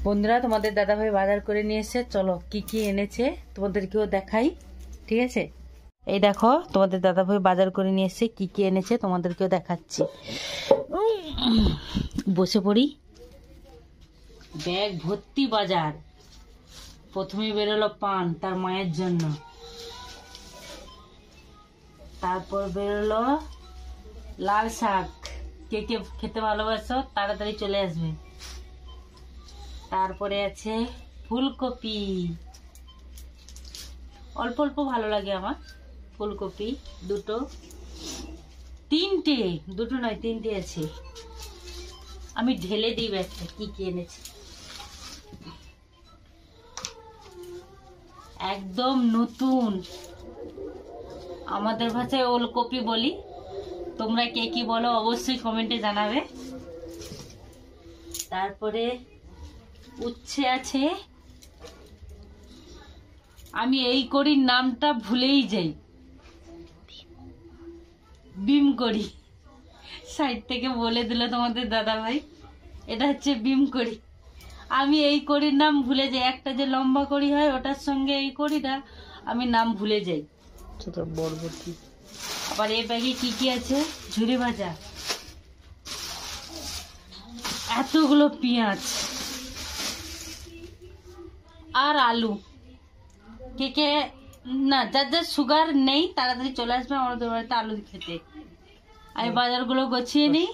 বন্ধুরা, তোমাদের দাদাভাই বাজার করে নিয়ে এসেছে। চলো কি কি এনেছে তোমাদেরকেও দেখাই, ঠিক আছে? এই দেখো, তোমাদের দাদাভাই বাজার করে নিয়ে এসেছে। কি কি এনেছে তোমাদেরকেও দেখাচ্ছি। বসে পড়ি। ব্যাগ ভর্তি বাজার। প্রথমে বেরোলো পান তার মায়ের জন্য, তারপর বেরোলো লাল শাক। কে কে খেতে ভালোবাসো তাড়াতাড়ি চলে আসবে। তারপরে আছে ফুলকপি, অল্প অল্প ভালো লাগে আমার। ফুলকপি তিনটে, দুটো নয় তিনটে আছে। আমি ঢেলে দিই ব্যাগটা কি কি এনেছি। একদম নতুন, আমাদের ভাষায় ওলকপি বলি, তোমরা কে কি বলো অবশ্যই কমেন্টে জানাবে। তারপরে উচ্ছে আছে। আমি এই করির নামটা ভুলেই যাই, বিম করি। সাইড থেকে বলে দিল তোমাদের দাদা ভাই, এটা হচ্ছে বিম করি। আমি এই করির নাম ভুলে যাই। একটা যে লম্বা করি হয় ওটার সঙ্গে এই করিটা আমি নাম ভুলে যাই। বরবটি। আবার এই ব্যাগে কি কি আছে? ঝুরি ভাজা, এতগুলো পেঁয়াজ আর আলু। কে কে না, যার যার সুগার নেই তাড়াতাড়ি চলে আসবে আমাদের বাড়িতে আলু খেতে। আমি বাজারগুলো গুছিয়ে নিই।